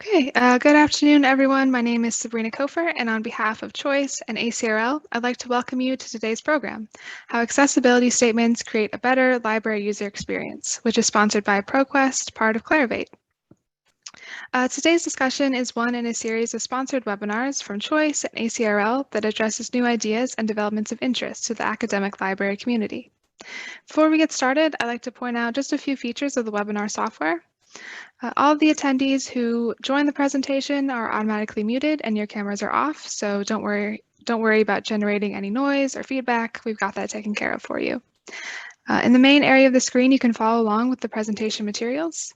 Okay, good afternoon, everyone. My name is Sabrina Kofer, and on behalf of Choice and ACRL, I'd like to welcome you to today's program, How Accessibility Statements Create a Better Library User Experience, which is sponsored by ProQuest, part of Clarivate. Today's discussion is one in a series of sponsored webinars from Choice and ACRL that addresses new ideas and developments of interest to the academic library community. Before we get started, I'd like to point out just a few features of the webinar software. All of the attendees who join the presentation are automatically muted and your cameras are off, so don't worry about generating any noise or feedback. We've got that taken care of for you. In the main area of the screen, you can follow along with the presentation materials.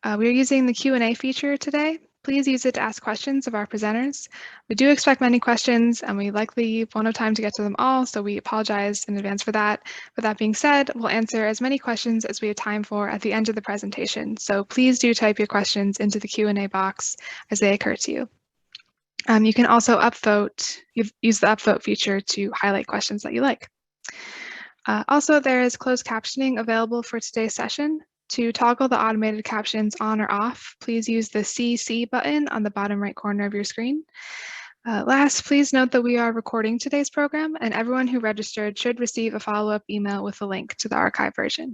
We're using the Q&A feature today. Please use it to ask questions of our presenters. We do expect many questions and we likely won't have time to get to them all, so we apologize in advance for that. With that being said, we'll answer as many questions as we have time for at the end of the presentation. So please do type your questions into the Q&A box as they occur to you. You can also use the upvote feature to highlight questions that you like. Also, there is closed captioning available for today's session. To toggle the automated captions on or off, please use the CC button on the bottom right corner of your screen. Last, please note that we are recording today's program and everyone who registered should receive a follow-up email with a link to the archive version.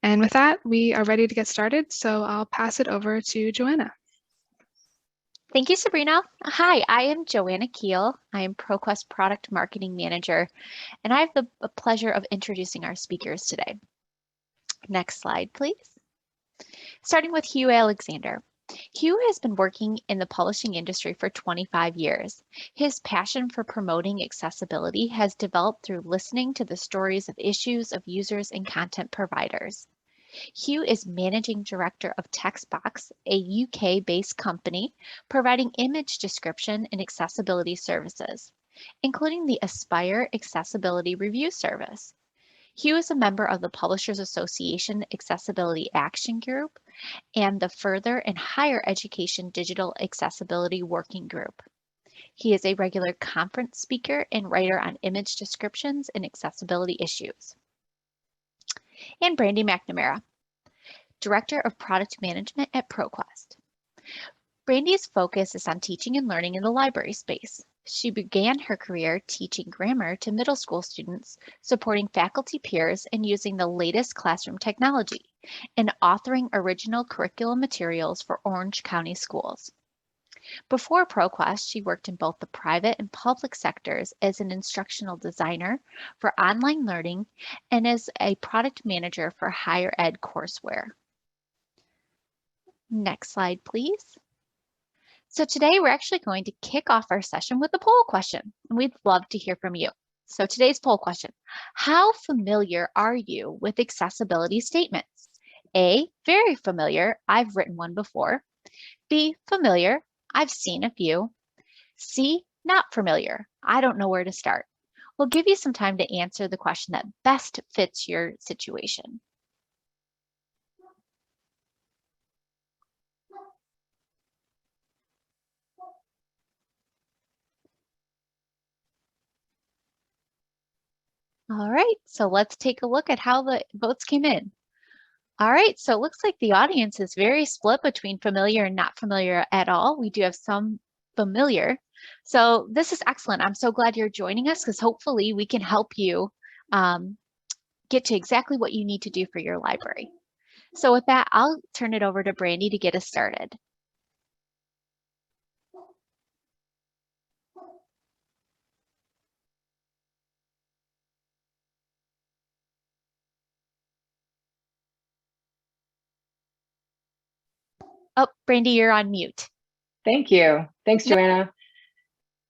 And with that, we are ready to get started, so I'll pass it over to Joanna. Thank you, Sabrina. Hi, I am Joanna Keel. I am ProQuest Product Marketing Manager, and I have the pleasure of introducing our speakers today. Next slide, please. Starting with Hugh Alexander. Hugh has been working in the publishing industry for 25 years. His passion for promoting accessibility has developed through listening to the stories of issues of users and content providers. Hugh is Managing Director of textBOX, a UK-based company providing image description and accessibility services, including the Aspire Accessibility Review Service. Hugh is a member of the Publishers Association Accessibility Action Group and the Further and Higher Education Digital Accessibility Working Group. He is a regular conference speaker and writer on image descriptions and accessibility issues. And Brandy McNamara, Director of Product Management at ProQuest. Brandy's focus is on teaching and learning in the library space. She began her career teaching grammar to middle school students, supporting faculty peers and using the latest classroom technology, and authoring original curriculum materials for Orange County schools. Before ProQuest, she worked in both the private and public sectors as an instructional designer for online learning and as a product manager for higher ed courseware. Next slide, please. So today we're actually going to kick off our session with a poll question, and we'd love to hear from you. So today's poll question: how familiar are you with accessibility statements? A, very familiar, I've written one before. B, familiar, I've seen a few. C, not familiar, I don't know where to start. We'll give you some time to answer the question that best fits your situation. All right, so let's take a look at how the votes came in. All right, so it looks like the audience is very split between familiar and not familiar at all. We do have some familiar. So this is excellent. I'm so glad you're joining us because hopefully we can help you get to exactly what you need to do for your library. So with that, I'll turn it over to Brandy to get us started. Oh, Brandy, you're on mute. Thank you. Thanks, Joanna.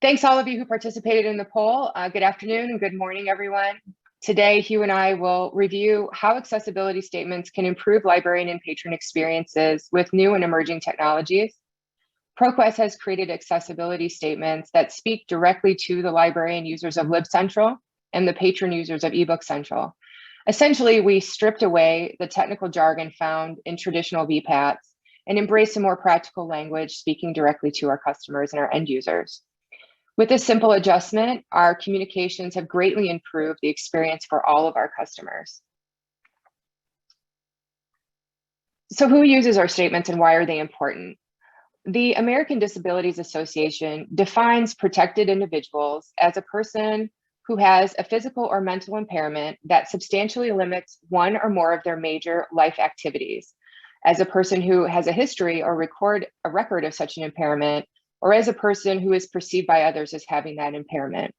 Thanks all of you who participated in the poll. Good afternoon and good morning, everyone. Today, Hugh and I will review how accessibility statements can improve librarian and patron experiences with new and emerging technologies. ProQuest has created accessibility statements that speak directly to the librarian users of LibCentral and the patron users of eBook Central. Essentially, we stripped away the technical jargon found in traditional VPATs and embrace a more practical language speaking directly to our customers and our end users. With this simple adjustment, our communications have greatly improved the experience for all of our customers. So who uses our statements and why are they important? The American Disabilities Association defines protected individuals as a person who has a physical or mental impairment that substantially limits one or more of their major life activities, as a person who has a history or a record of such an impairment, or as a person who is perceived by others as having that impairment.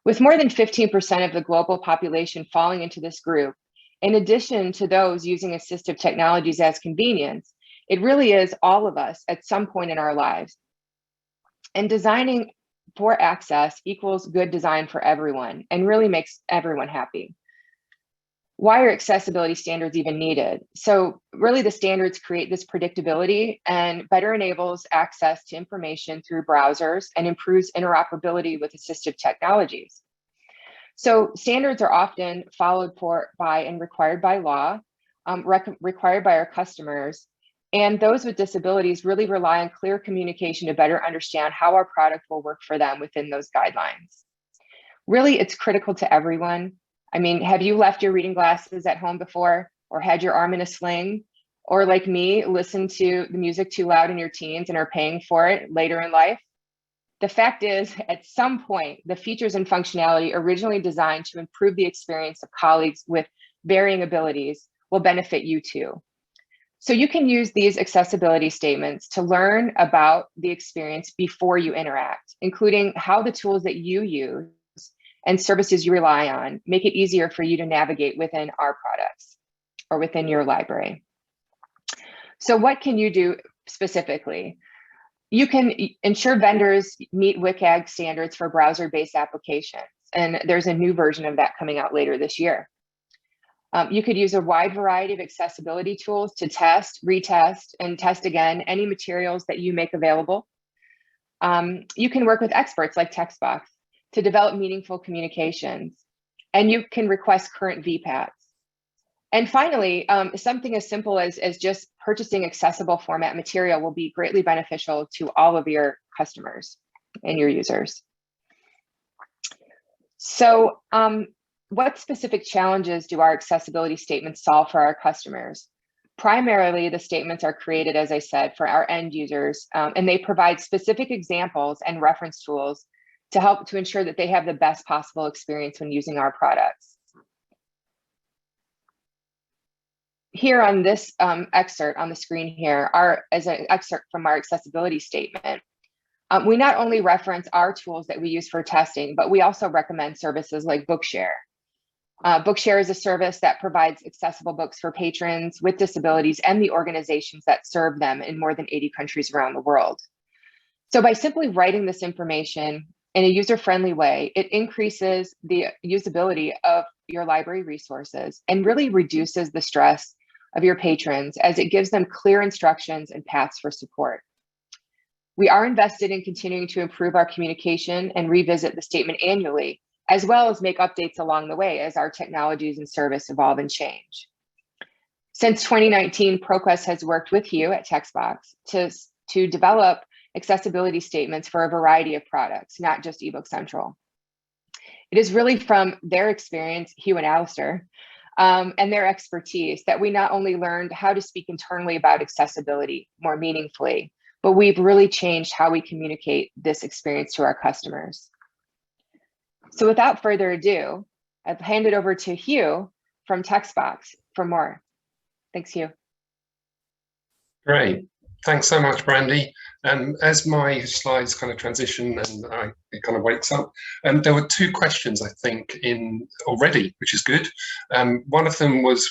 With more than 15% of the global population falling into this group, in addition to those using assistive technologies as convenience, it really is all of us at some point in our lives. And designing for access equals good design for everyone and really makes everyone happy. Why are accessibility standards even needed? So really the standards create this predictability and better enables access to information through browsers and improves interoperability with assistive technologies. So standards are often followed by and required by law, required by our customers, and those with disabilities really rely on clear communication to better understand how our product will work for them within those guidelines. Really, it's critical to everyone. I mean, have you left your reading glasses at home before, or had your arm in a sling? Or like me, listened to the music too loud in your teens and are paying for it later in life? The fact is, at some point, the features and functionality originally designed to improve the experience of colleagues with varying abilities will benefit you too. So you can use these accessibility statements to learn about the experience before you interact, including how the tools that you use and services you rely on make it easier for you to navigate within our products or within your library. So what can you do specifically? You can ensure vendors meet WCAG standards for browser-based applications, and there's a new version of that coming out later this year. You could use a wide variety of accessibility tools to test, retest, and test again any materials that you make available. You can work with experts like textBOX to develop meaningful communications, and you can request current VPATs. And finally, something as simple as just purchasing accessible format material will be greatly beneficial to all of your customers and your users. So what specific challenges do our accessibility statements solve for our customers? Primarily, the statements are created, as I said, for our end users, and they provide specific examples and reference tools to help to ensure that they have the best possible experience when using our products. Here on this excerpt on the screen here as an excerpt from our accessibility statement. We not only reference our tools that we use for testing, but we also recommend services like Bookshare. Bookshare is a service that provides accessible books for patrons with disabilities and the organizations that serve them in more than 80 countries around the world. So by simply writing this information in a user-friendly way, it increases the usability of your library resources and really reduces the stress of your patrons as it gives them clear instructions and paths for support. We are invested in continuing to improve our communication and revisit the statement annually, as well as make updates along the way as our technologies and service evolve and change. Since 2019, ProQuest has worked with you at textBOX to develop accessibility statements for a variety of products, not just eBook Central. It is really from their experience, Hugh and Alistair, and their expertise that we not only learned how to speak internally about accessibility more meaningfully, but we've really changed how we communicate this experience to our customers. So without further ado, I've handed over to Hugh from textBOX for more. Thanks, Hugh. Great. Thanks so much, Brandy. As my slides kind of transition and it kind of wakes up, there were two questions, I think, in already, which is good. One of them was,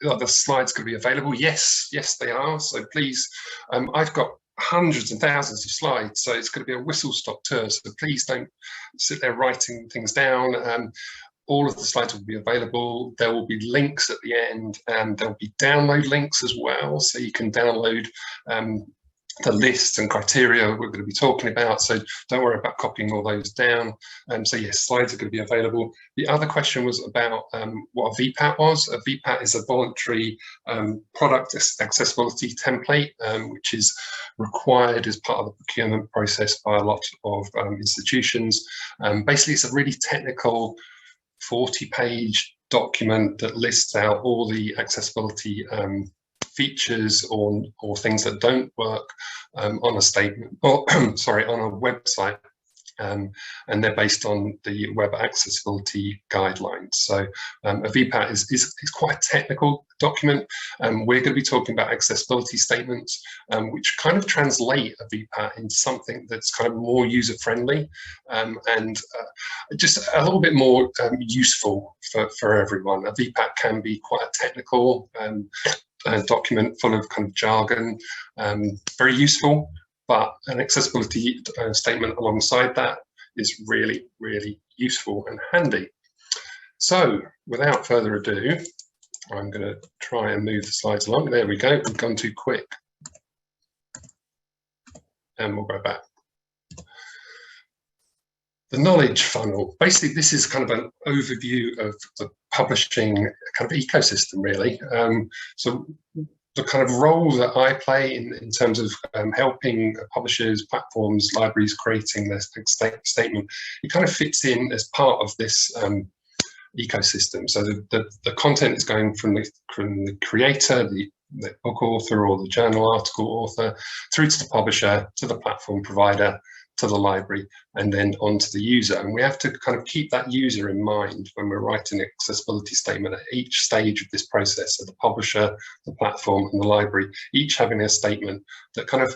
are the slides going to be available? Yes, they are. So please, I've got hundreds and thousands of slides, so it's going to be a whistle-stop tour. So please don't sit there writing things down. All of the slides will be available. There will be links at the end, and there will be download links as well, so you can download the lists and criteria we're going to be talking about. So don't worry about copying all those down. So yes, slides are going to be available. The other question was about what a VPAT was. A VPAT is a voluntary product accessibility template, which is required as part of the procurement process by a lot of institutions. Basically, it's a really technical 40-page document that lists out all the accessibility features or things that don't work on a statement, or sorry, on a website. And they're based on the Web Accessibility Guidelines. So a VPAT is quite a technical document. We're going to be talking about accessibility statements, which kind of translate a VPAT into something that's kind of more user-friendly and just a little bit more useful for everyone. A VPAT can be quite a technical document full of kind of jargon, very useful. But an accessibility statement alongside that is really, really useful and handy. So without further ado, I'm going to try and move the slides along. There we go. We've gone too quick. And we'll go back. The knowledge funnel. Basically, this is kind of an overview of the publishing kind of ecosystem, really. So the kind of role that I play in terms of helping publishers, platforms, libraries creating their statement, it kind of fits in as part of this ecosystem. So the content is going from the creator, the book author or the journal article author, through to the publisher, to the platform provider, to the library, and then on to the user. And we have to kind of keep that user in mind when we're writing an accessibility statement at each stage of this process. So the publisher, the platform, and the library, each having a statement that kind of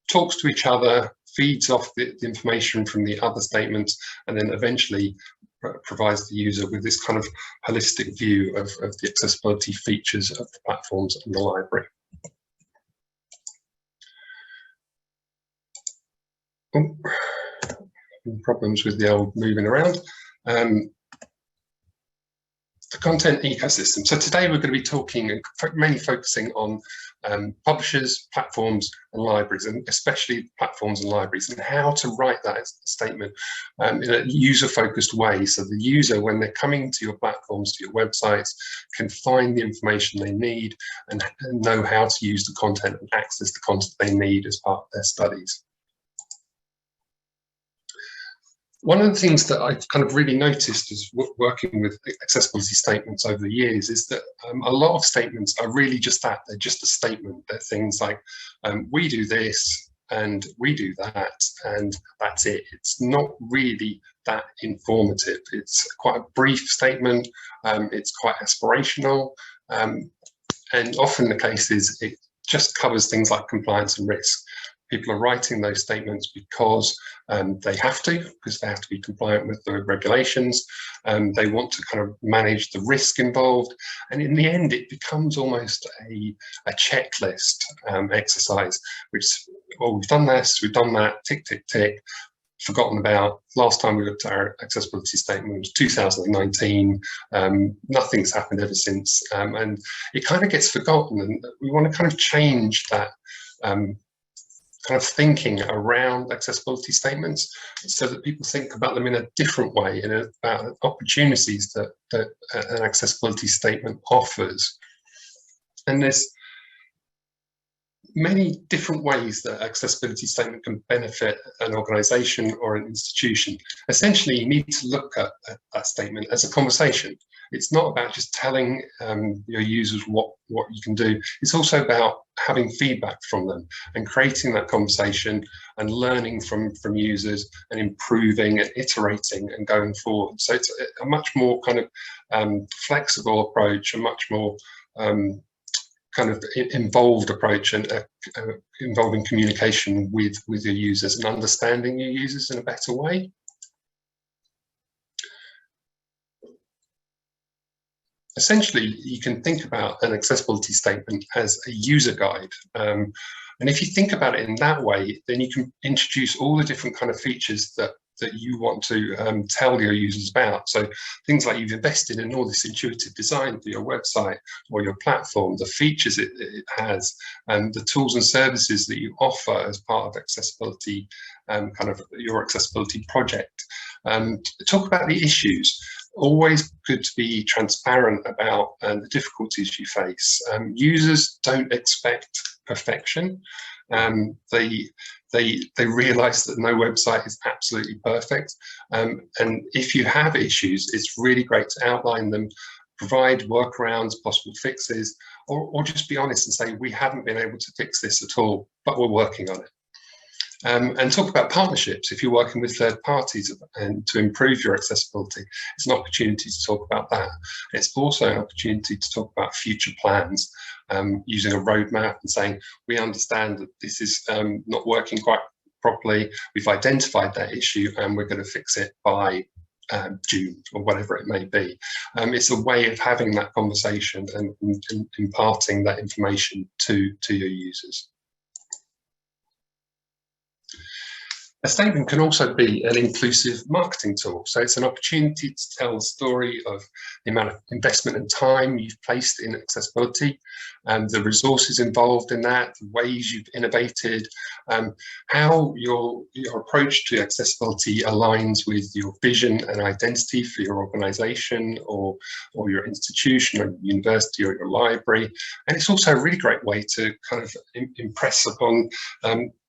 talks to each other, feeds off the information from the other statements, and then eventually provides the user with this kind of holistic view of the accessibility features of the platforms and the library. Problems with the old moving around. The content ecosystem. So today we're going to be talking, mainly focusing on publishers, platforms and libraries, and especially platforms and libraries, and how to write that statement in a user-focused way, so the user, when they're coming to your platforms, to your websites, can find the information they need and know how to use the content and access the content they need as part of their studies. One of the things that I've kind of really noticed as working with accessibility statements over the years is that a lot of statements are really just that. They're just a statement. They're things like, we do this and we do that and that's it. It's not really that informative. It's quite a brief statement. It's quite aspirational. And often the case is it just covers things like compliance and risk. People are writing those statements because they have to be compliant with the regulations. They want to kind of manage the risk involved. And in the end, it becomes almost a checklist exercise, which, well, we've done this, we've done that, tick, tick, tick, forgotten about. Last time we looked at our accessibility statement was 2019. Nothing's happened ever since. And it kind of gets forgotten. And we want to kind of change that kind of thinking around accessibility statements so that people think about them in a different way and about opportunities that an accessibility statement offers. And there's many different ways that accessibility statement can benefit an organization or an institution. Essentially, you need to look at that statement as a conversation. It's not about just telling your users what you can do. It's also about having feedback from them and creating that conversation and learning from users and improving and iterating and going forward. So it's a much more kind of flexible approach, a much more kind of involved approach and involving communication with your users and understanding your users in a better way. Essentially, you can think about an accessibility statement as a user guide. And if you think about it in that way, then you can introduce all the different kind of features that you want to tell your users about. So things like you've invested in all this intuitive design for your website or your platform, the features it has, and the tools and services that you offer as part of accessibility, kind of your accessibility project. Talk about the issues. Always good to be transparent about the difficulties you face. Users don't expect perfection. They realize that no website is absolutely perfect. And if you have issues, it's really great to outline them, provide workarounds, possible fixes, or just be honest and say, we haven't been able to fix this at all, but we're working on it. And talk about partnerships. If you're working with third parties and to improve your accessibility, it's an opportunity to talk about that. It's also an opportunity to talk about future plans, using a roadmap and saying, we understand that this is not working quite properly. We've identified that issue and we're going to fix it by June or whatever it may be. It's a way of having that conversation and imparting that information to your users. A statement can also be an inclusive marketing tool. So it's an opportunity to tell the story of the amount of investment and time you've placed in accessibility, and the resources involved in that, the ways you've innovated, how your approach to accessibility aligns with your vision and identity for your organization or your institution or university or your library. And it's also a really great way to kind of impress upon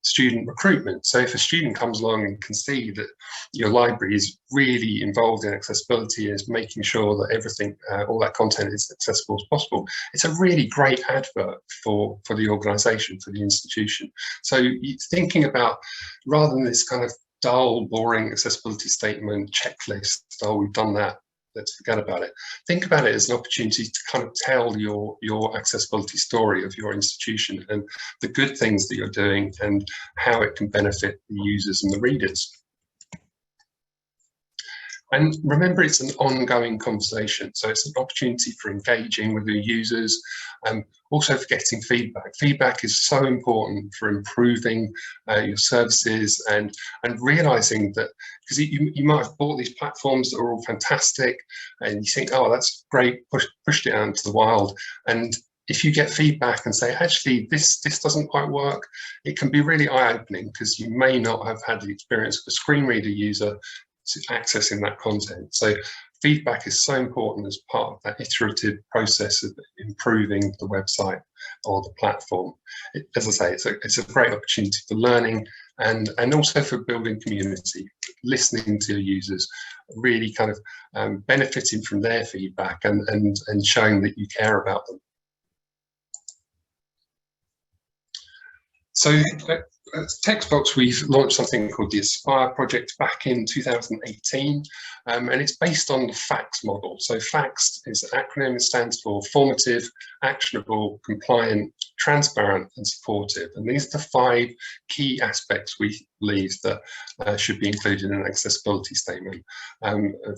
student recruitment. So if a student comes along and can see that your library is really involved in accessibility, is making sure that everything, all that content is accessible as possible, it's a really great advert for the organisation, for the institution. So thinking about, rather than this kind of dull, boring accessibility statement checklist, oh, we've done that, let's forget about it. Think about it as an opportunity to kind of tell your accessibility story of your institution and the good things that you're doing and how it can benefit the users and the readers. And remember, it's an ongoing conversation. So it's an opportunity for engaging with your users, also for getting feedback. Feedback is so important for improving your services and realizing that, because you might have bought these platforms that are all fantastic and you think, oh, that's great, pushed it out into the wild. And if you get feedback and say, actually, this doesn't quite work, it can be really eye-opening, because you may not have had the experience of a screen reader user accessing that content. So feedback is so important as part of that iterative process of improving the website or the platform. As I say, it's a great opportunity for learning and also for building community, listening to your users, really kind of benefiting from their feedback and showing that you care about them. So at textBOX, we've launched something called the Aspire project back in 2018, and it's based on the FACTS model. So FACTS is an acronym, it stands for formative, actionable, compliant, transparent, and supportive. And these are the 5 key aspects we believe that should be included in an accessibility statement.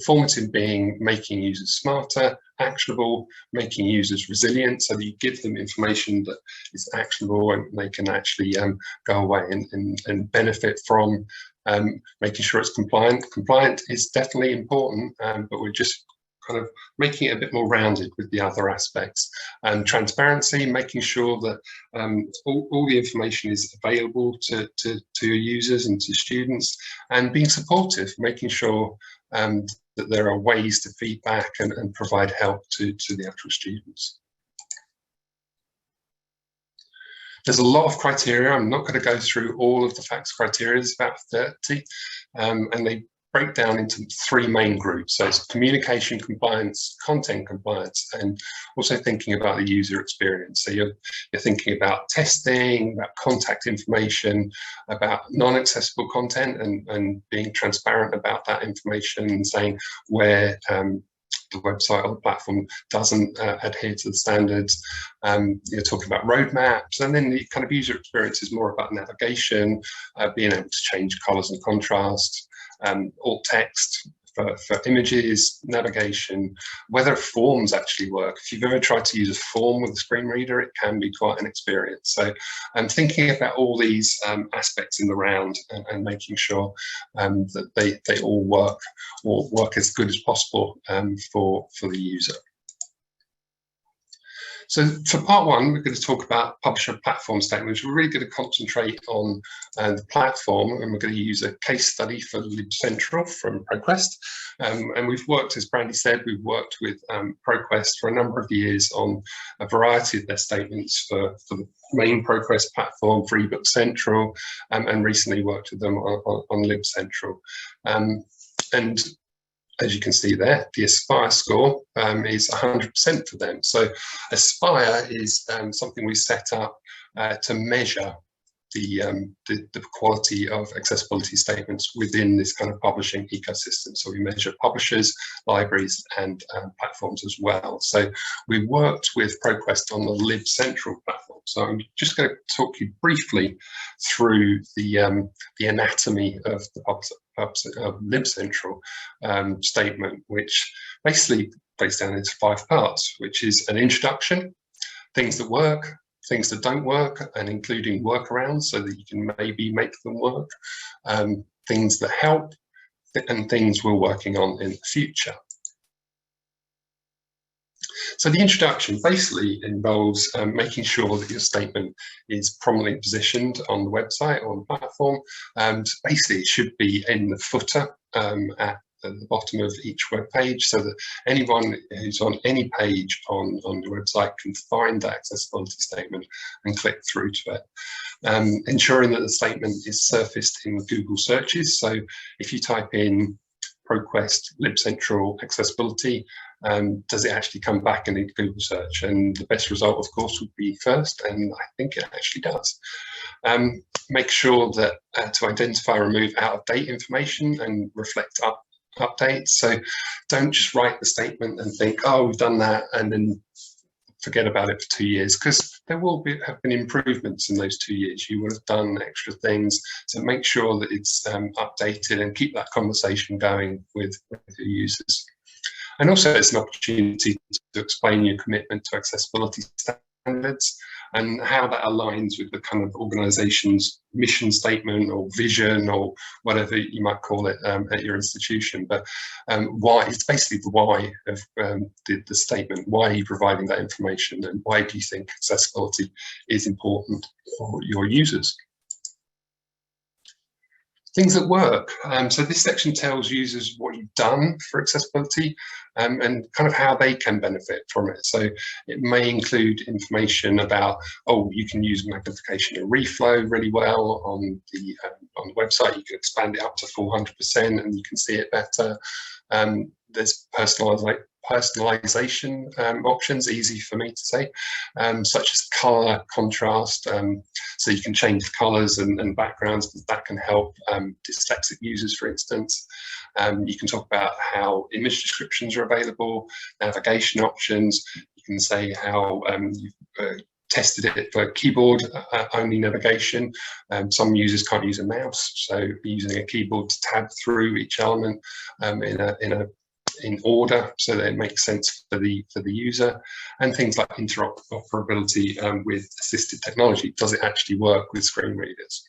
Formative being making users smarter, actionable, making users resilient, so that you give them information that is actionable and they can actually go away and benefit from, making sure it's compliant. Compliant is definitely important, but we're just kind of making it a bit more rounded with the other aspects. Transparency, making sure that all the information is available to your users and to students, and being supportive, making sure that there are ways to feedback and provide help to the actual students. There's a lot of criteria. I'm not going to go through all of the FACTS criteria, there's about 30, and they break down into 3 main groups. So it's communication compliance, content compliance, and also thinking about the user experience. So you're thinking about testing, about contact information, about non-accessible content, and being transparent about that information and saying where the website or the platform doesn't adhere to the standards. You're talking about roadmaps, and then the kind of user experience is more about navigation, being able to change colors and contrasts, alt text for images, navigation, whether forms actually work. If you've ever tried to use a form with a screen reader, it can be quite an experience. So I'm thinking about all these aspects in the round and making sure that they all work or work as good as possible for the user. So for part 1, we're going to talk about publisher platform statements. We're really going to concentrate on the platform, and we're going to use a case study for libcentral from ProQuest. And we've worked, as Brandy said, we've worked with ProQuest for a number of years on a variety of their statements for the main ProQuest platform, for eBook Central, and recently worked with them on libcentral. And as you can see there, the Aspire score is 100% for them. So Aspire is something we set up to measure the quality of accessibility statements within this kind of publishing ecosystem. So we measure publishers, libraries, and platforms as well. So we worked with ProQuest on the Lib Central platform. So I'm just going to talk you briefly through the anatomy of the Lib Central statement, which basically breaks down into 5 parts, which is an introduction, things that work, things that don't work, and including workarounds so that you can maybe make them work, things that help, and things we're working on in the future. So the introduction basically involves making sure that your statement is prominently positioned on the website or on the platform. Basically, it should be in the footer at the bottom of each web page, so that anyone who's on any page on your website can find that accessibility statement and click through to it. Ensuring that the statement is surfaced in Google searches. So if you type in ProQuest Lib Central accessibility, does it actually come back in the Google search? And the best result, of course, would be first, and I think it actually does. Make sure that to identify and remove out-of-date information and reflect updates. So don't just write the statement and think, oh, we've done that, and then forget about it for 2 years, because there will have been improvements in those 2 years. You would have done extra things, so make sure that it's updated and keep that conversation going with your users. And also it's an opportunity to explain your commitment to accessibility standards and how that aligns with the kind of organization's mission statement or vision or whatever you might call it at your institution. But why, it's basically the why of the statement. Why are you providing that information, and why do you think accessibility is important for your users? Things that work. So this section tells users what you've done for accessibility and kind of how they can benefit from it. So it may include information about, oh, you can use magnification and reflow really well on the website. You can expand it up to 400% and you can see it better. There's personalization options, easy for me to say, such as color contrast, so you can change the colors and backgrounds. That can help dyslexic users, for instance. You can talk about how image descriptions are available, navigation options. You can say how you've tested it for keyboard only navigation. Some users can't use a mouse, so using a keyboard to tab through each element in order so that it makes sense for the user, and things like interoperability with assistive technology. Does it actually work with screen readers?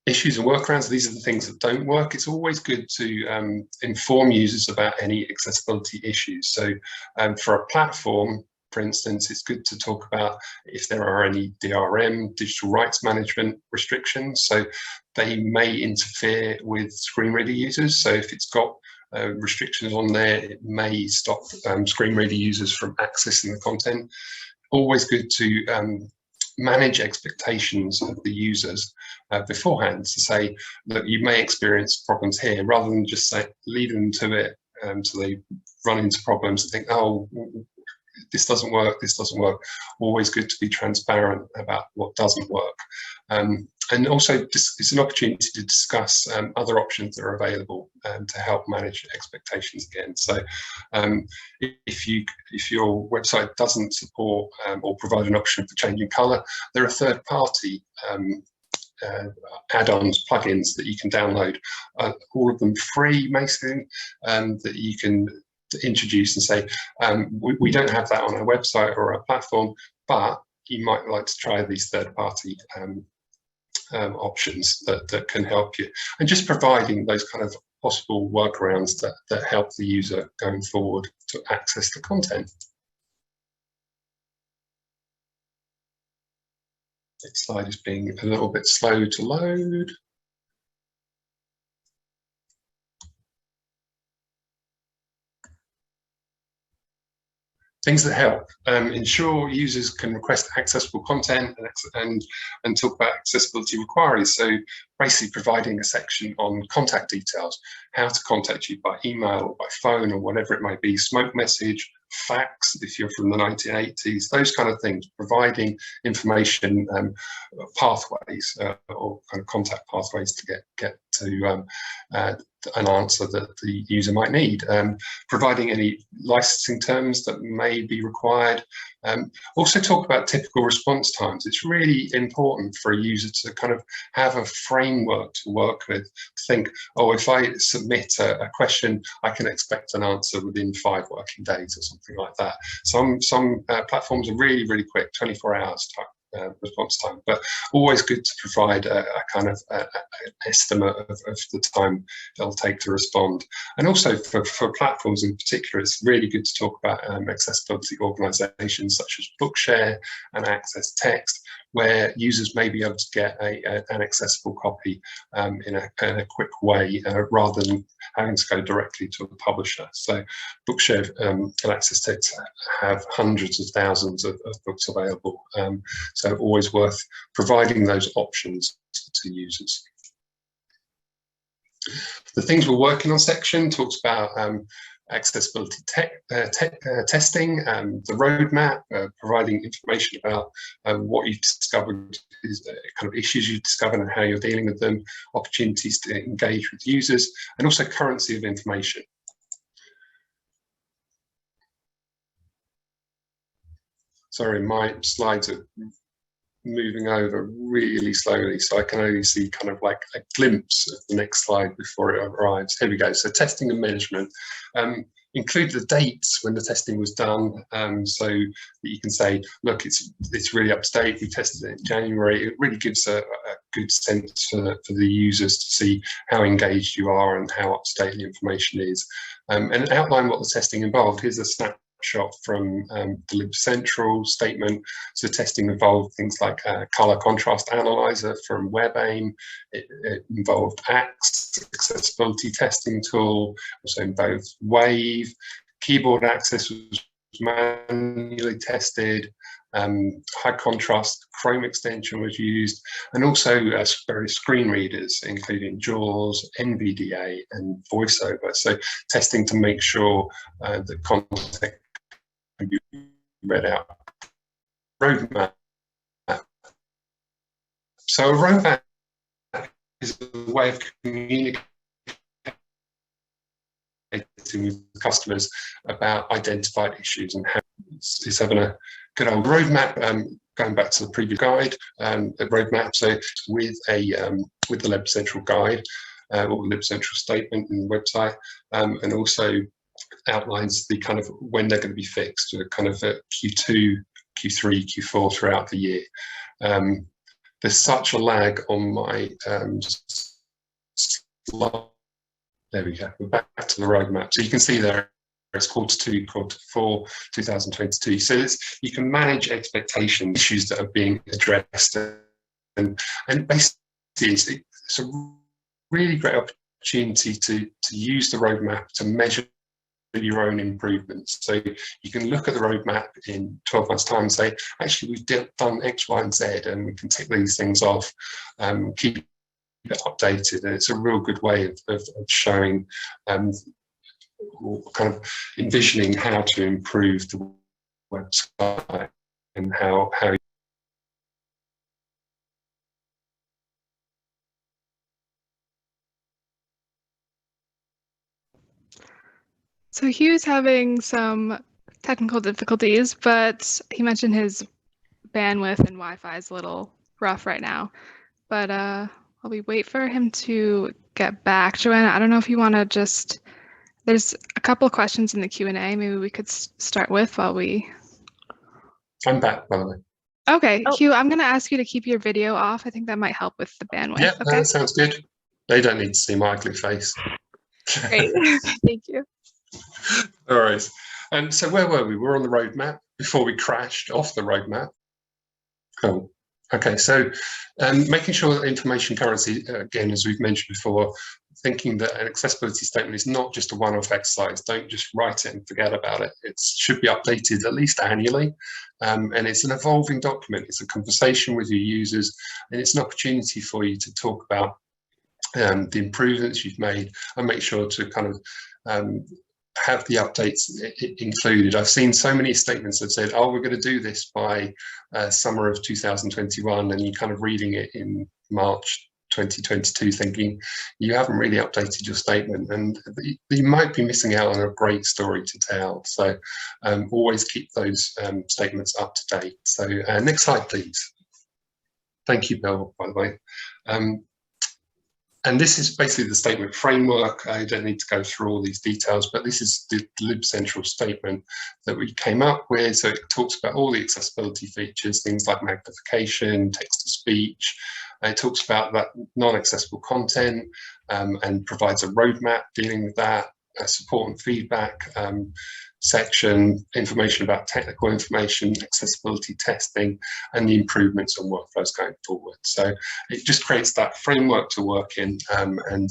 Issues and workarounds, these are the things that don't work. It's always good to inform users about any accessibility issues. So for a platform, for instance, it's good to talk about if there are any DRM, digital rights management restrictions. So they may interfere with screen reader users. So if it's got restrictions on there, it may stop screen reader users from accessing the content. Always good to manage expectations of the users beforehand, to say, look, you may experience problems here, rather than just say, leave them to it so they run into problems and think, oh, this doesn't work, this doesn't work. Always good to be transparent about what doesn't work. And also, it's an opportunity to discuss other options that are available to help manage expectations again. So if your website doesn't support or provide an option for changing color, there are third-party add-ons, plugins that you can download, all of them free, basically, that you can introduce and say, we don't have that on our website or our platform, but you might like to try these third-party options that can help you, and just providing those kind of possible workarounds that help the user going forward to access the content. Next slide is being a little bit slow to load. things that help. Ensure users can request accessible content and talk about accessibility inquiries. So basically providing a section on contact details, how to contact you by email or by phone or whatever it might be, smoke message, fax if you're from the 1980s, those kind of things, providing information pathways or kind of contact pathways to get to an answer that the user might need, providing any licensing terms that may be required. Also talk about typical response times. It's really important for a user to kind of have a framework to work with, to think, oh, if I submit a question, I can expect an answer within 5 working days or something like that. Some platforms are really, really quick, 24 hours time. Response time, but always good to provide a kind of an estimate of the time it'll take to respond. And also for platforms in particular, it's really good to talk about accessibility organisations such as Bookshare and Access Text, where users may be able to get an accessible copy in a quick way, rather than having to go directly to a publisher. So Bookshare and Access Text have hundreds of thousands of books available. So always worth providing those options to users. The things we're working on section talks about accessibility testing, the roadmap, providing information about what you've discovered, kind of issues you've discovered and how you're dealing with them, opportunities to engage with users, and also currency of information. Sorry, my slides are moving over really slowly, so I can only see kind of like a glimpse of the next slide before it arrives. Here we go. So testing and management. Include the dates when the testing was done, so that you can say, look, it's really up to date. We tested it in January. It really gives a good sense for the users to see how engaged you are and how up to date the information is. And outline what the testing involved. Here's a snapshot from the Lib Central statement. So testing involved things like a color contrast analyzer from WebAIM. It involved ACTS, accessibility testing tool, also involved Wave. Keyboard access was manually tested. High contrast Chrome extension was used, and also various screen readers, including JAWS, NVDA, and VoiceOver. So testing to make sure that content can be read out. Roadmap. So a roadmap is a way of communicating with customers about identified issues and how it's having a good old roadmap. Going back to the previous guide, the roadmap. So with the Lib Central guide or the Lib Central statement in the website, and also outlines the kind of when they're going to be fixed, kind of Q2, Q3, Q4 throughout the year. There's such a lag on my slide. There we go. We're back to the roadmap. So you can see there it's Q2, Q4, 2022. So you can manage expectations, issues that are being addressed, and basically it's a really great opportunity to use the roadmap to measure your own improvements. So you can look at the roadmap in 12 months' time and say, actually, we've done X, Y, and Z, and we can tick these things off, keep it updated. And it's a real good way of showing, kind of envisioning how to improve the website and how So Hugh's having some technical difficulties, but he mentioned his bandwidth and Wi-Fi is a little rough right now. But while we wait for him to get back, Joanna, I don't know if you want to just, there's a couple of questions in the Q&A maybe we could start with while we... I'm back, by the way. Okay, Hugh, I'm going to ask you to keep your video off. I think that might help with the bandwidth. Yeah, okay? That sounds good. They don't need to see my ugly face. Great, thank you. All right. So where were we? We're on the roadmap before we crashed off the roadmap. Cool. Okay, so making sure that information currency, again, as we've mentioned before, thinking that an accessibility statement is not just a one-off exercise. Don't just write it and forget about it. It should be updated at least annually. And it's an evolving document. It's a conversation with your users, and it's an opportunity for you to talk about the improvements you've made and make sure to kind of have the updates included. I've seen so many statements that said, oh, we're going to do this by summer of 2021, and you're kind of reading it in March 2022 thinking you haven't really updated your statement, and you might be missing out on a great story to tell. So always keep those statements up to date. So next slide, please. Thank you, Bill, by the way. And this is basically the statement framework. I don't need to go through all these details, but this is the libcentral statement that we came up with. So it talks about all the accessibility features, things like magnification, text-to-speech. It talks about that non-accessible content and provides a roadmap dealing with that, support and feedback section, information about technical information, accessibility testing, and the improvements on workflows going forward. So it just creates that framework to work in and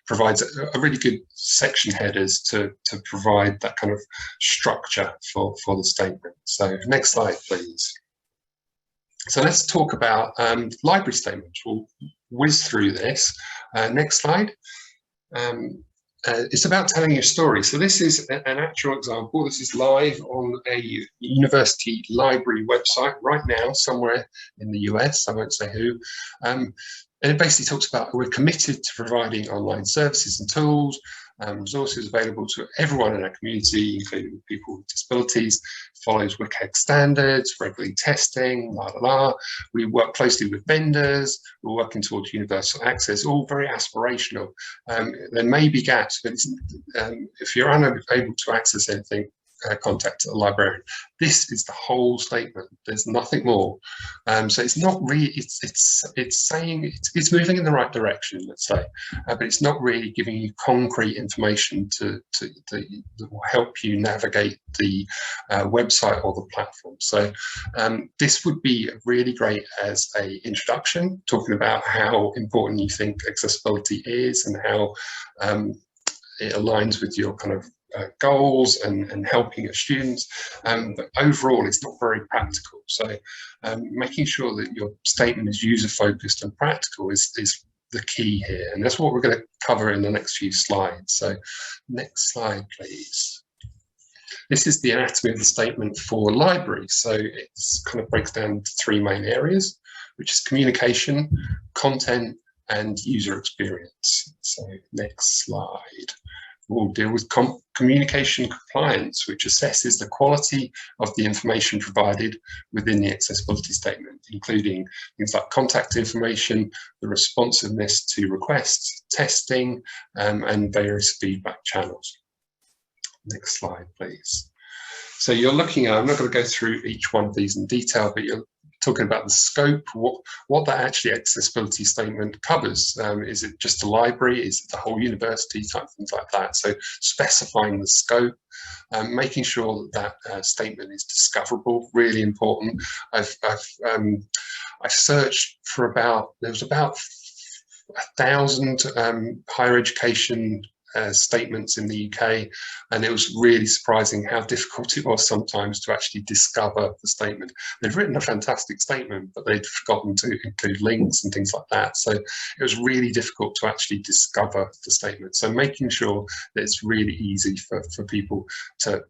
provides a really good section headers to provide that kind of structure for the statement. So next slide, please. So let's talk about library statements. We'll whiz through this. Next slide. It's about telling your story. So this is an actual example. This is live on a university library website right now, somewhere in the US. I won't say who. And it basically talks about we're committed to providing online services and tools, resources available to everyone in our community, including people with disabilities, follows WCAG standards, regularly testing, la la la. We work closely with vendors, we're working towards universal access, all very aspirational. There may be gaps, but if you're unable to access anything, contact a librarian. This is the whole statement. There's nothing more. So it's not really. It's saying it's moving in the right direction, let's say, but it's not really giving you concrete information that will help you navigate the website or the platform. So this would be really great as an introduction, talking about how important you think accessibility is and how it aligns with your kind of goals and helping your students, but overall it's not very practical. So making sure that your statement is user-focused and practical is the key here, and that's what we're going to cover in the next few slides. So next slide, please. This is the anatomy of the statement for libraries. So it kind of breaks down into three main areas, which is communication, content, and user experience. So next slide. We'll deal with communication compliance, which assesses the quality of the information provided within the accessibility statement, including things like contact information, the responsiveness to requests, testing, and various feedback channels. Next slide, please. So you're looking at, I'm not going to go through each one of these in detail, but you're talking about the scope, what that actually accessibility statement covers. Is it just a library? Is it the whole university? Type things like that. So specifying the scope, making sure that that statement is discoverable, really important. I've searched for there was about 1,000 higher education statements in the UK, and it was really surprising how difficult it was sometimes to actually discover the statement. They've written a fantastic statement, but they'd forgotten to include links and things like that. So it was really difficult to actually discover the statement. So making sure that it's really easy for people to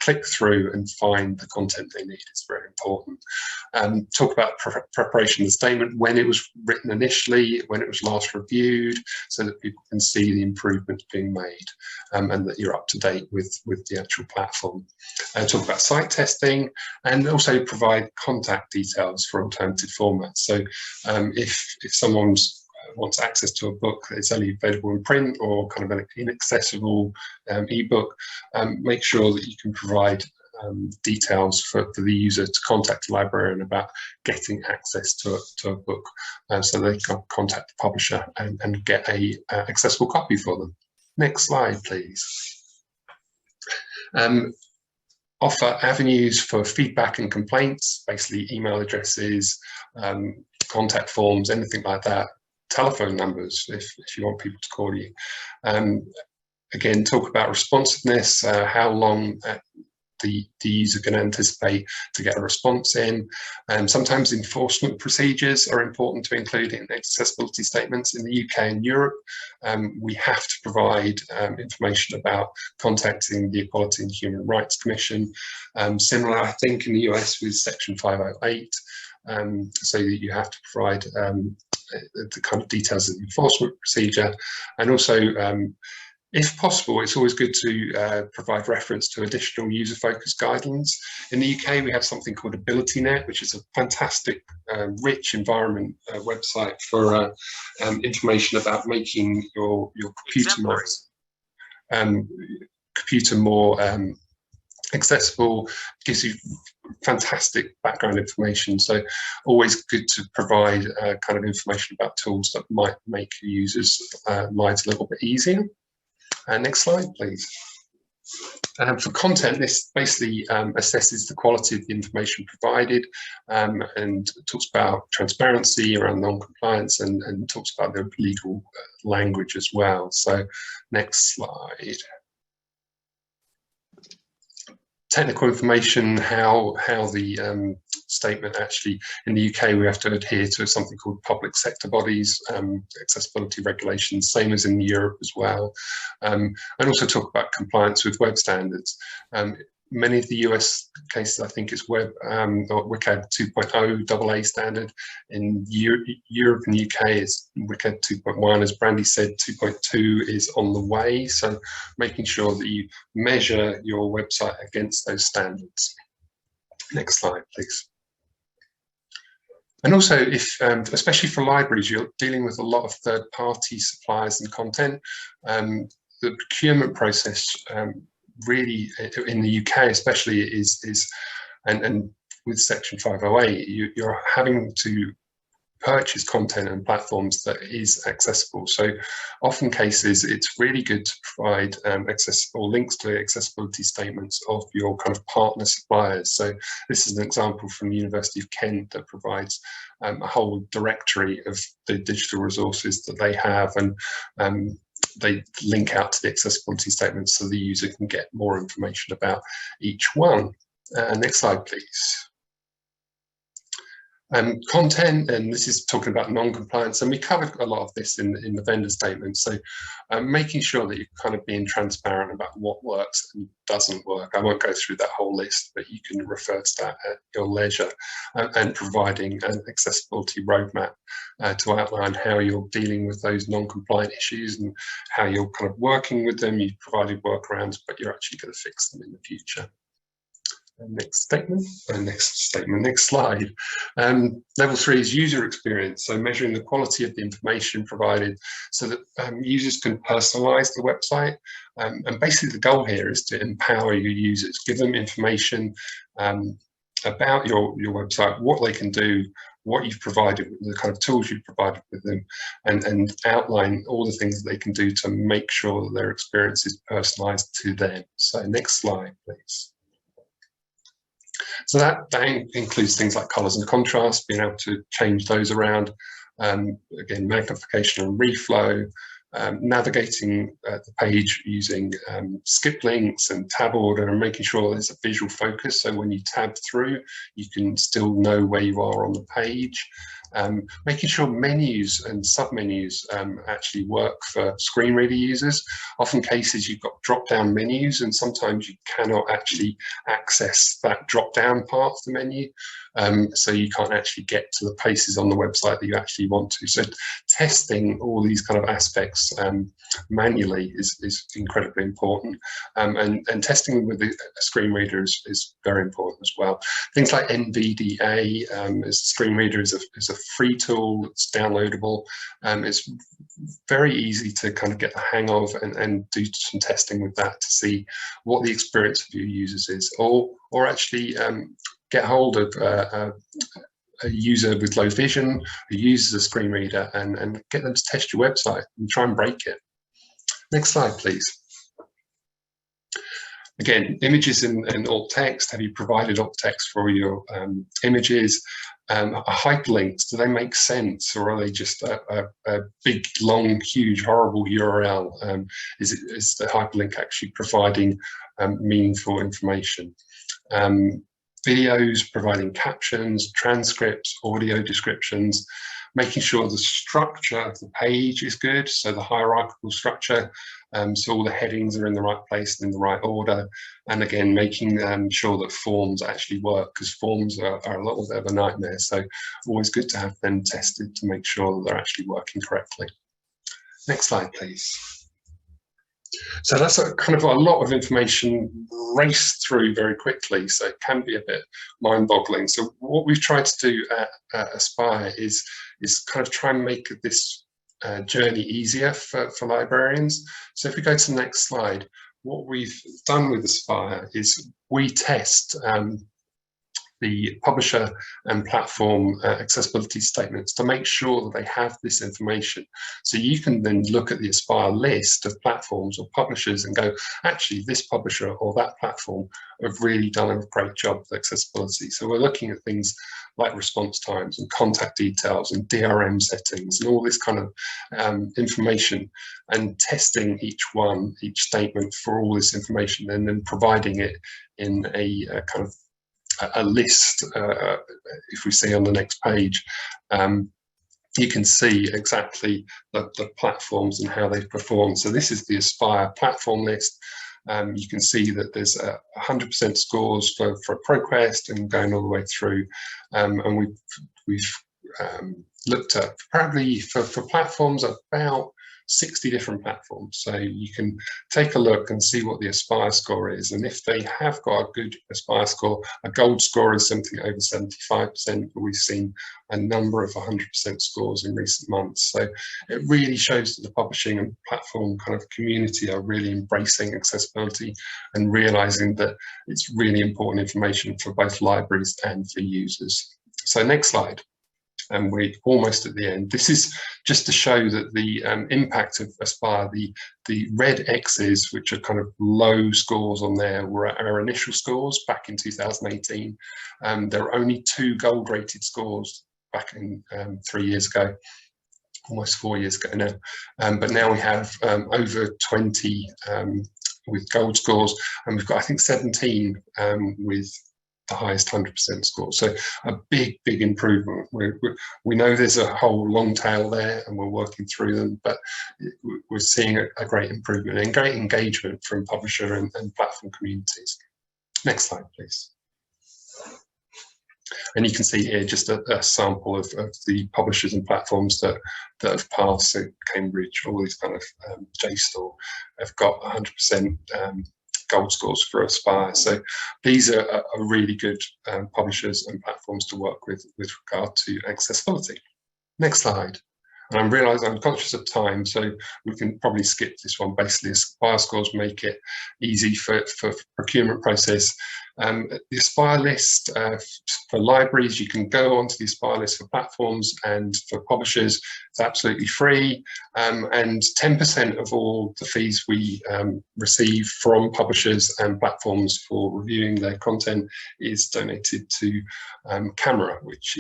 click through and find the content they need is very important. Talk about preparation of the statement, when it was written initially, when it was last reviewed, so that people can see the improvements being made and that you're up to date with the actual platform. Talk about site testing, and also provide contact details for alternative formats. So if someone wants access to a book that's only available in print or kind of an inaccessible ebook, make sure that you can provide details for the user to contact the librarian about getting access to a book, so they can contact the publisher and get a accessible copy for them. Next slide, please. Offer avenues for feedback and complaints, basically email addresses, contact forms, anything like that. telephone numbers if you want people to call you. Again, talk about responsiveness, how long the user can anticipate to get a response in. Sometimes enforcement procedures are important to include in accessibility statements. In the UK and Europe, we have to provide information about contacting the Equality and Human Rights Commission. Similar, I think, in the US with Section 508, so that you have to provide the kind of details of the enforcement procedure. And also, if possible, it's always good to provide reference to additional user-focused guidelines. In the UK, we have something called AbilityNet, which is a fantastic, rich environment website for information about making your computer more accessible. Gives you fantastic background information. So always good to provide kind of information about tools that might make users' lives a little bit easier. Next slide, please. For content, this basically assesses the quality of the information provided and talks about transparency around non-compliance and talks about the legal language as well. So next slide. Technical information, how the statement actually, in the UK, we have to adhere to something called public sector bodies, accessibility regulations, same as in Europe as well. And also talk about compliance with web standards. Many of the US cases, I think it's WCAG 2.0 AA standard. In Europe and UK, it's WCAG 2.1. As Brandy said, 2.2 is on the way. So making sure that you measure your website against those standards. Next slide, please. And also, if especially for libraries, you're dealing with a lot of third-party suppliers and content. The procurement process really in the UK especially is and with Section 508, you're having to purchase content and platforms that is accessible. So often cases it's really good to provide accessible links to accessibility statements of your kind of partner suppliers. So this is an example from the University of Kent that provides a whole directory of the digital resources that they have, and they link out to the accessibility statements so the user can get more information about each one. Next slide, please. Content, and this is talking about non-compliance, and we covered a lot of this in the vendor statement. So making sure that you're kind of being transparent about what works and doesn't work. I won't go through that whole list, but you can refer to that at your leisure, and providing an accessibility roadmap to outline how you're dealing with those non-compliant issues and how you're kind of working with them. You've provided workarounds, but you're actually going to fix them in the future. Next slide. Level 3 is user experience, so measuring the quality of the information provided so that users can personalize the website. And basically the goal here is to empower your users, give them information about your website, what they can do, what you've provided, the kind of tools you've provided with them, and outline all the things that they can do to make sure that their experience is personalized to them. So next slide, please. So that includes things like colors and contrast, being able to change those around. Again, magnification and reflow, navigating the page using skip links and tab order, and making sure there's a visual focus. So when you tab through, you can still know where you are on the page. Making sure menus and submenus actually work for screen reader users. Often cases you've got drop-down menus, and sometimes you cannot actually access that drop-down part of the menu, so you can't actually get to the places on the website that you actually want to. So testing all these kind of aspects manually is incredibly important, and testing with a screen reader is very important as well. Things like NVDA as a screen reader is a free tool. It's downloadable. It's very easy to kind of get the hang of and do some testing with that to see what the experience of your users is, or actually get hold of a user with low vision who uses a screen reader and get them to test your website and try and break it. Next slide, please. Again, images and alt text. Have you provided alt text for your images? hyperlinks, do they make sense, or are they just a big, long, huge, horrible URL? Is the hyperlink actually providing meaningful information? Videos, providing captions, transcripts, audio descriptions, making sure the structure of the page is good, so the hierarchical structure, so all the headings are in the right place and in the right order, and again making sure that forms actually work, because forms are a little bit of a nightmare, so always good to have them tested to make sure that they're actually working correctly. Next slide, please. So that's kind of a lot of information raced through very quickly, so it can be a bit mind-boggling. So what we've tried to do at Aspire is kind of try and make this journey easier for librarians. So if we go to the next slide, what we've done with Aspire is we test the publisher and platform accessibility statements to make sure that they have this information. So you can then look at the Aspire list of platforms or publishers and go, actually, this publisher or that platform have really done a great job with accessibility. So we're looking at things like response times and contact details and DRM settings and all this kind of information, and testing each statement for all this information, and then providing it in a kind of a list. If we see on the next page, you can see exactly the platforms and how they've performed. So this is the Aspire platform list. You can see that there's 100% scores for ProQuest and going all the way through. And we've looked at probably for platforms about 60 different platforms. So you can take a look and see what the Aspire score is. And if they have got a good Aspire score, a gold score is something over 75%, but we've seen a number of 100% scores in recent months. So it really shows that the publishing and platform kind of community are really embracing accessibility and realizing that it's really important information for both libraries and for users. So next slide. And we're almost at the end. This is just to show that the impact of Aspire, the red X's, which are kind of low scores on there, were our initial scores back in 2018. There were only 2 gold-rated scores back in 3 years ago, almost 4 years ago now. But now we have over 20 with gold scores, and we've got, I think, 17 with the highest 100% score. So a big improvement. We know there's a whole long tail there and we're working through them, but we're seeing a great improvement and great engagement from publisher and platform communities. Next slide, please. And you can see here just a sample of the publishers and platforms that have passed. So Cambridge, all these kind of JSTOR have got 100% gold scores for Aspire. So these are really good publishers and platforms to work with regard to accessibility. Next slide. And I realise I'm conscious of time, so we can probably skip this one. Basically, Aspire scores make it easy for procurement process. The Aspire list for libraries, you can go onto the Aspire list for platforms, and for publishers, it's absolutely free. And 10% of all the fees we receive from publishers and platforms for reviewing their content is donated to Camera, which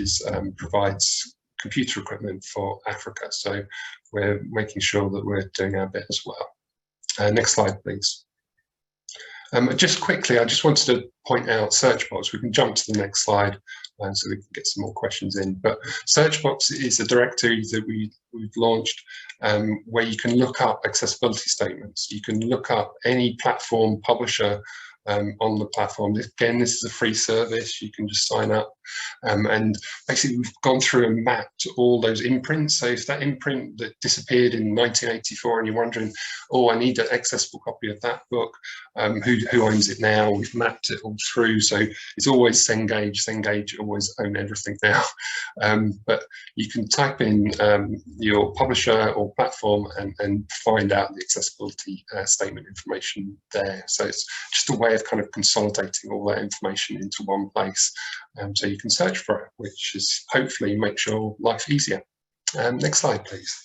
provides computer equipment for Africa. So we're making sure that we're doing our bit as well. Next slide, please. Just quickly, I just wanted to point out SearchBOX. We can jump to the next slide so we can get some more questions in. But SearchBOX is a directory that we've launched where you can look up accessibility statements. You can look up any platform publisher on the platform. Again, this is a free service. You can just sign up, and basically we've gone through and mapped all those imprints. So if that imprint that disappeared in 1984 and you're wondering, oh, I need an accessible copy of that book, who owns it now? We've mapped it all through, so it's always Cengage. Cengage always own everything now. But you can type in your publisher or platform and find out the accessibility statement information there. So it's just a way of kind of consolidating all that information into one place, so you can search for it, which is hopefully makes your life easier. Next slide, please.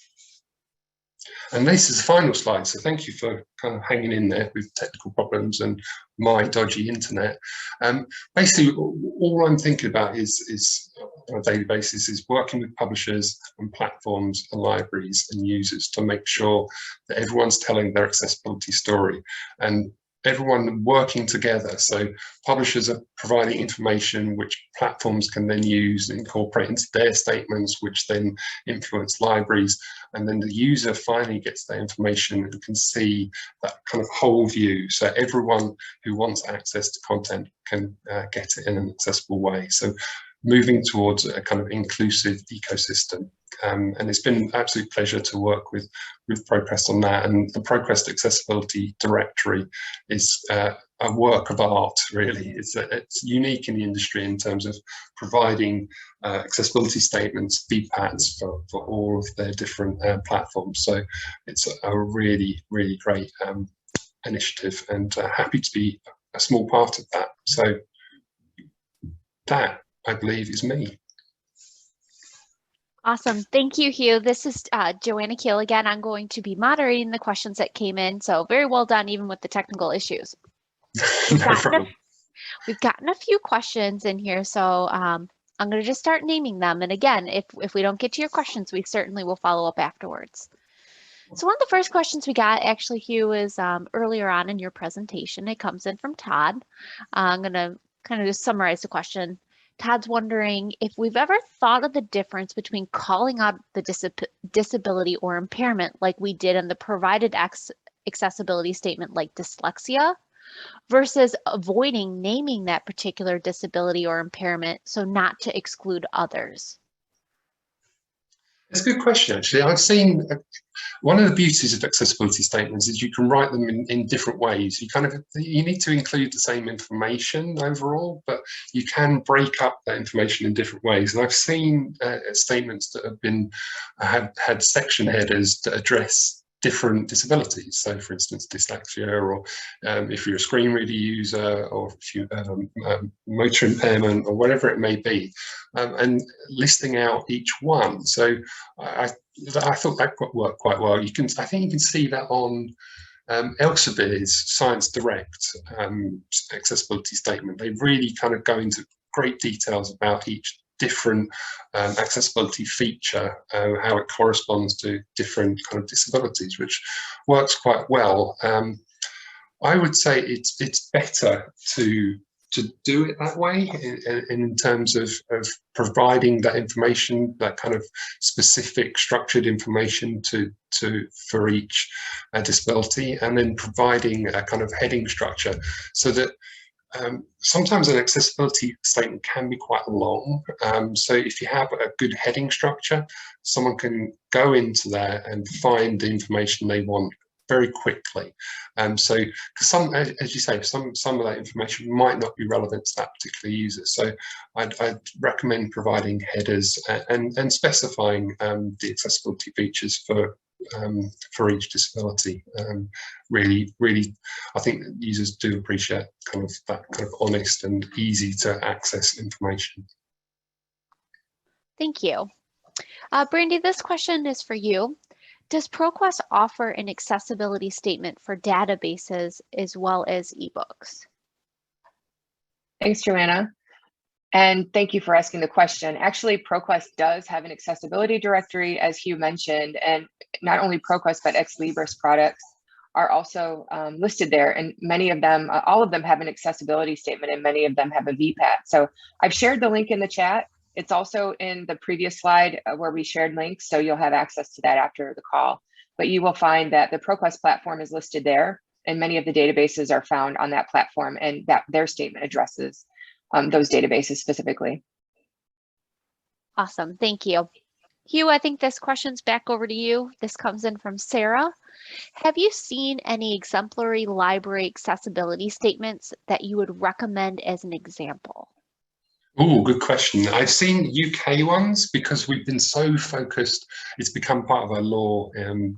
And this is the final slide, so thank you for kind of hanging in there with technical problems and my dodgy internet. Basically, all I'm thinking about is on a daily basis is working with publishers and platforms and libraries and users to make sure that everyone's telling their accessibility story and everyone working together. So publishers are providing information which platforms can then use and incorporate into their statements, which then influence libraries. And then the user finally gets that information and can see that kind of whole view. So everyone who wants access to content can get it in an accessible way. So moving towards a kind of inclusive ecosystem. And it's been an absolute pleasure to work with ProQuest on that. And the ProQuest Accessibility Directory is a work of art, really. It's unique in the industry in terms of providing accessibility statements, VPATs for all of their different platforms. So it's a really, really great initiative, and happy to be a small part of that. So that, I believe, is me. Awesome. Thank you, Hugh. This is Joanna Keel again. I'm going to be moderating the questions that came in. So very well done, even with the technical issues. We've gotten a few questions in here. So I'm going to just start naming them. And again, if we don't get to your questions, we certainly will follow up afterwards. So one of the first questions we got, actually, Hugh, is earlier on in your presentation. It comes in from Todd. I'm going to kind of just summarize the question. Todd's wondering if we've ever thought of the difference between calling out the disability or impairment like we did in the provided accessibility statement like dyslexia versus avoiding naming that particular disability or impairment so not to exclude others. It's a good question, actually. I've seen one of the beauties of accessibility statements is you can write them in different ways. You need to include the same information overall, but you can break up that information in different ways. And I've seen statements that have had section headers that address different disabilities. So, for instance, dyslexia, or if you're a screen reader user, or if you have motor impairment, or whatever it may be, and listing out each one. So I thought that worked quite well. I think you can see that on Elsevier's Science Direct accessibility statement. They really kind of go into great details about each different accessibility feature, how it corresponds to different kind of disabilities, which works quite well. I would say it's better to do it that way in terms of providing that information, that kind of specific structured information for each disability, and then providing a kind of heading structure so that sometimes an accessibility statement can be quite long. So if you have a good heading structure, someone can go into there and find the information they want very quickly. So, because as you say, some of that information might not be relevant to that particular user. So I'd recommend providing headers and specifying the accessibility features for each disability. Really, I think users do appreciate kind of that kind of honest and easy to access information. Thank you. Brandy, this question is for you. Does ProQuest offer an accessibility statement for databases as well as ebooks? Thanks, Joanna. And thank you for asking the question. Actually, ProQuest does have an accessibility directory, as Hugh mentioned, and not only ProQuest, but Ex Libris products are also listed there. And many of them, all of them have an accessibility statement, and many of them have a VPAT. So I've shared the link in the chat. It's also in the previous slide where we shared links, so you'll have access to that after the call. But you will find that the ProQuest platform is listed there, and many of the databases are found on that platform, and that their statement addresses those databases specifically. Awesome, thank you. Hugh, I think this question's back over to you. This comes in from Sarah. Have you seen any exemplary library accessibility statements that you would recommend as an example? Oh, good question. I've seen UK ones because we've been so focused. It's become part of our law in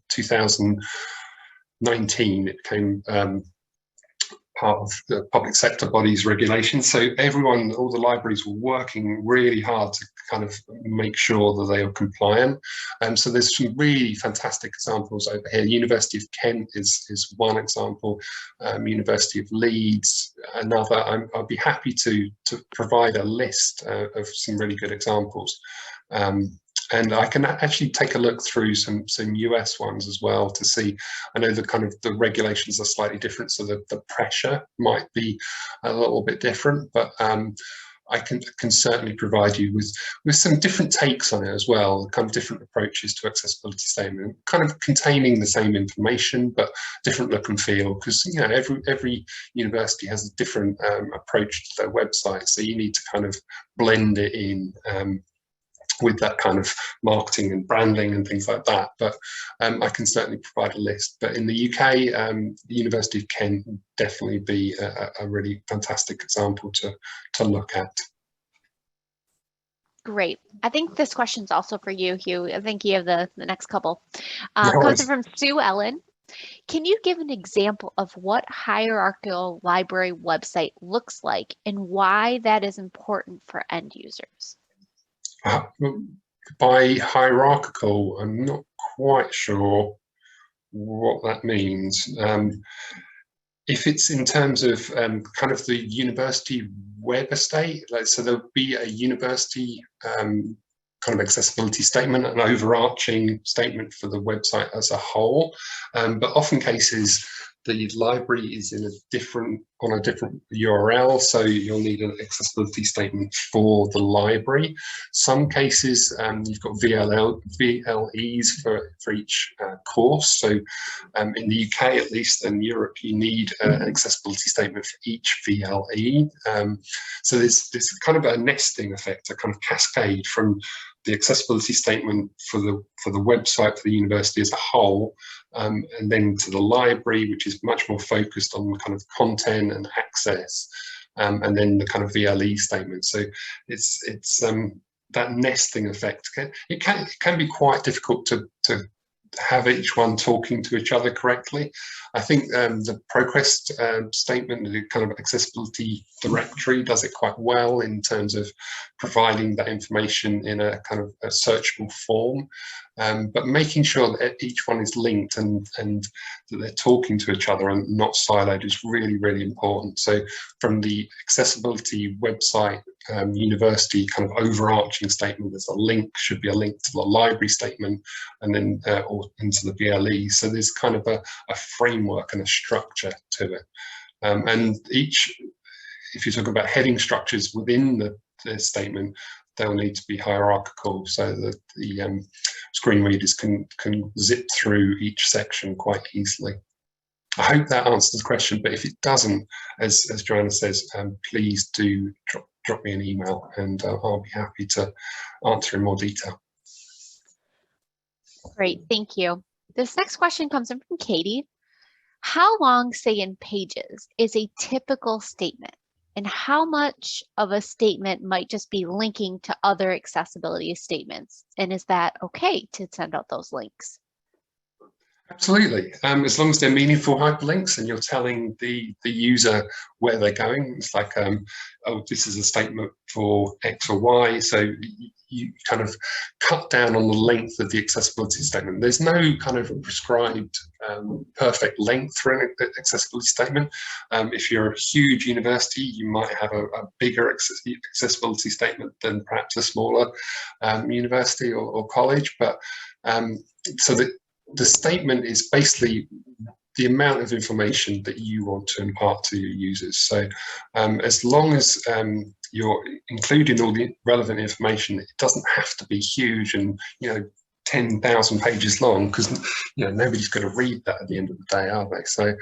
2019. It came part of the public sector bodies regulations. So everyone, all the libraries were working really hard to kind of make sure that they are compliant. So there's some really fantastic examples over here. University of Kent is one example, University of Leeds another. I'll be happy to provide a list of some really good examples. And I can actually take a look through some US ones as well to see. I know the regulations are slightly different, so the pressure might be a little bit different, but I can certainly provide you with some different takes on it as well, kind of different approaches to accessibility statement, kind of containing the same information but different look and feel, because you know every university has a different approach to their website, so you need to kind of blend it in with that kind of marketing and branding and things like that. But I can certainly provide a list. But in the UK, the University of Kent would definitely be a really fantastic example to look at. Great. I think this question's also for you, Hugh. I think you have the next couple. No Comes worries. from Sue Ellen. Can you give an example of what hierarchical library website looks like and why that is important for end users? By hierarchical, I'm not quite sure what that means. If it's in terms of kind of the university web estate, so there'll be a university kind of accessibility statement, an overarching statement for the website as a whole. But often cases, the library is in on a different URL, so you'll need an accessibility statement for the library. Some cases you've got VLEs for each course. So in the UK, at least, in Europe, you need an accessibility statement for each VLE. So there's kind of a nesting effect, a kind of cascade from the accessibility statement for the website for the university as a whole, and then to the library, which is much more focused on the kind of content and access, and then the kind of VLE statement. So it's that nesting effect. It can be quite difficult to have each one talking to each other correctly. I think the ProQuest statement, the kind of accessibility directory, does it quite well in terms of providing that information in a kind of a searchable form, but making sure that each one is linked and that they're talking to each other and not siloed is really, really important. So from the accessibility website university kind of overarching statement, there's a link, should be a link to the library statement, and then or into the VLE. So there's kind of a framework and a structure to it. And if you're talking about heading structures within the statement, they'll need to be hierarchical so that the screen readers can zip through each section quite easily. I hope that answers the question, but if it doesn't, as Joanna says, please do drop me an email and I'll be happy to answer in more detail. Great, thank you. This next question comes in from Katie. How long, say in pages, is a typical statement? And how much of a statement might just be linking to other accessibility statements? And is that okay to send out those links? Absolutely, as long as they're meaningful hyperlinks and you're telling the user where they're going. It's like, oh, this is a statement for X or Y, so you kind of cut down on the length of the accessibility statement. There's no kind of prescribed perfect length for an accessibility statement. If you're a huge university, you might have a bigger accessibility statement than perhaps a smaller university or college, but so that the statement is basically the amount of information that you want to impart to your users. So as long as you're including all the relevant information, it doesn't have to be huge and 10,000 pages long, because nobody's going to read that at the end of the day, are they? So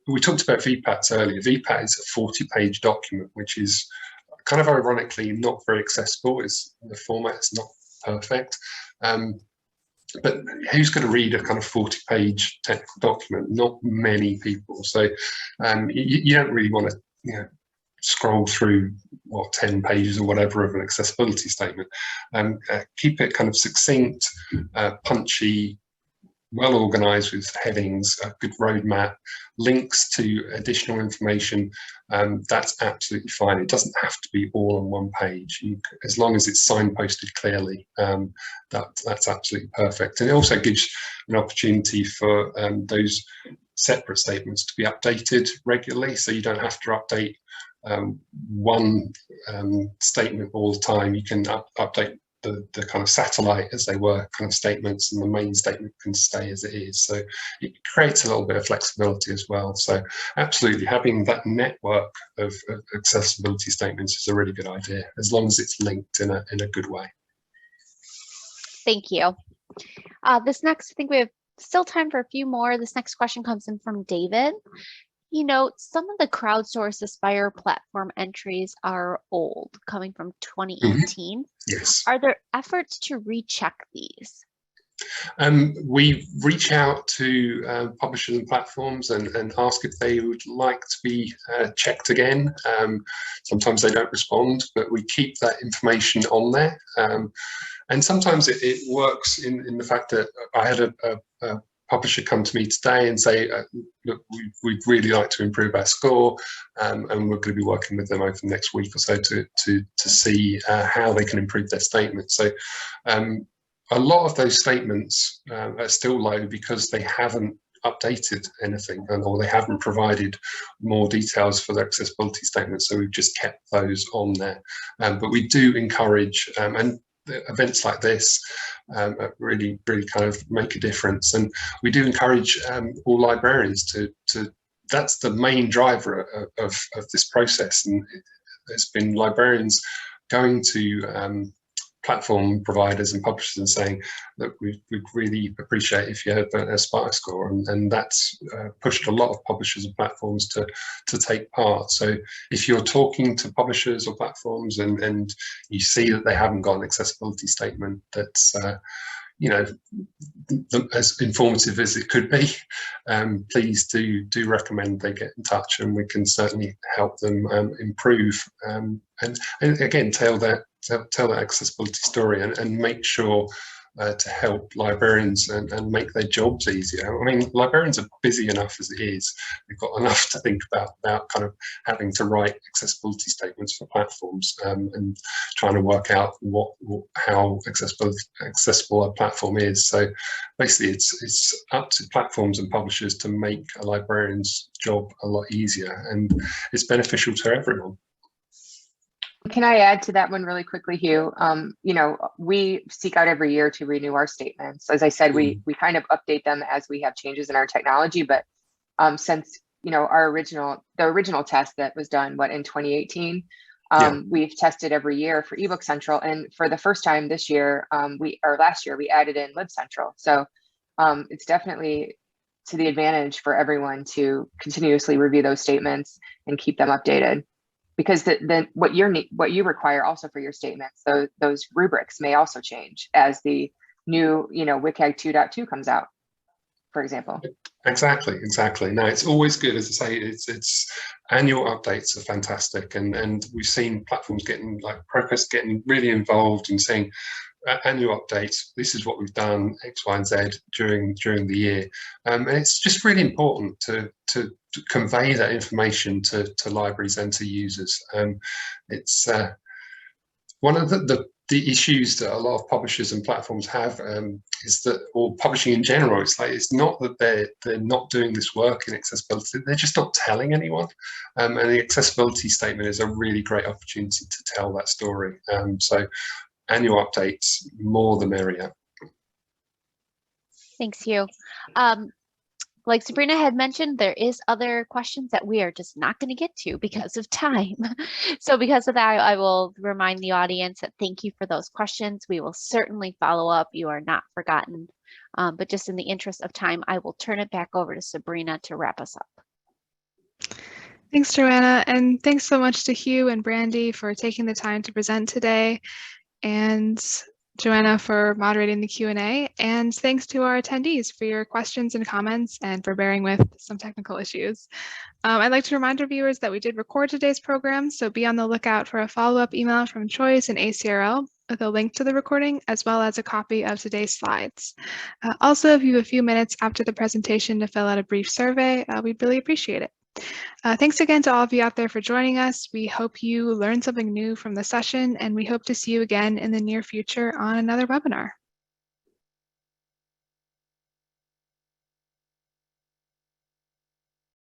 we talked about VPATs earlier. VPAT is a 40-page document, which is kind of ironically not very accessible. The format is not perfect. But who's going to read a kind of 40-page technical document? Not many people. So you don't really want to scroll through 10 pages or whatever of an accessibility statement. Keep it kind of succinct, punchy, well organized with headings, a good roadmap, links to additional information, that's absolutely fine. It doesn't have to be all on one page. As long as it's signposted clearly, that's absolutely perfect. And it also gives an opportunity for those separate statements to be updated regularly, so you don't have to update one statement all the time. You can update the kind of satellite, as they were, kind of statements, and the main statement can stay as it is. So it creates a little bit of flexibility as well. So absolutely, having that network of accessibility statements is a really good idea, as long as it's linked in a good way. Thank you. This next, I think we have still time for a few more. This next question comes in from David. You know, some of the crowdsourced Aspire platform entries are old, coming from 2018. Yes. Are there efforts to recheck these? We reach out to publishers and platforms and ask if they would like to be checked again. Sometimes they don't respond, but we keep that information on there. And sometimes it works in the fact that I had a publisher come to me today and say, look, we'd really like to improve our score, and we're going to be working with them over the next week or so to see how they can improve their statement. So a lot of those statements are still low because they haven't updated anything, or they haven't provided more details for their accessibility statements, so we've just kept those on there. But we do encourage, and events like this really kind of make a difference, and we do encourage all librarians to that's the main driver of this process. And there's been librarians going to platform providers and publishers and saying that we'd really appreciate if you had an Aspire score, and that's pushed a lot of publishers and platforms to take part. So if you're talking to publishers or platforms and you see that they haven't got an accessibility statement that's you know, as informative as it could be, please do recommend they get in touch, and we can certainly help them improve and again tell that accessibility story and make sure to help librarians and make their jobs easier. I mean, librarians are busy enough as it is. They've got enough to think about kind of having to write accessibility statements for platforms and trying to work out how accessible a platform is. So basically, it's up to platforms and publishers to make a librarian's job a lot easier, and it's beneficial to everyone. Can I add to that one really quickly, Hugh? You know, we seek out every year to renew our statements. As I said, we kind of update them as we have changes in our technology. But since, you know, the original test that was done, in 2018, we've tested every year for eBook Central. And for the first time this year, last year, we added in Lib Central. So it's definitely to the advantage for everyone to continuously review those statements and keep them updated. Because then what you require also for your statements, those rubrics may also change as the new, you know, WCAG 2.2 comes out, for example. Exactly. No, it's always good. As I say, it's annual updates are fantastic, and we've seen platforms getting, like ProQuest, getting really involved and saying, annual updates, this is what we've done, X, Y, and Z during the year, and it's just really important to convey that information to libraries and to users. It's one of the issues that a lot of publishers and platforms have is that, or publishing in general, it's not that they're not doing this work in accessibility, they're just not telling anyone. And the accessibility statement is a really great opportunity to tell that story. So annual updates, more the merrier. Thanks, Hugh. Like Sabrina had mentioned, there is other questions that we are just not going to get to because of time. So because of that, I will remind the audience that thank you for those questions. We will certainly follow up. You are not forgotten. But just in the interest of time, I will turn it back over to Sabrina to wrap us up. Thanks, Joanna. And thanks so much to Hugh and Brandy for taking the time to present today. And Joanna for moderating the Q&A, and thanks to our attendees for your questions and comments and for bearing with some technical issues. I'd like to remind our viewers that we did record today's program, so be on the lookout for a follow-up email from Choice and ACRL with a link to the recording, as well as a copy of today's slides. Also, if you have a few minutes after the presentation to fill out a brief survey, we'd really appreciate it. Thanks again to all of you out there for joining us. We hope you learned something new from the session, and we hope to see you again in the near future on another webinar.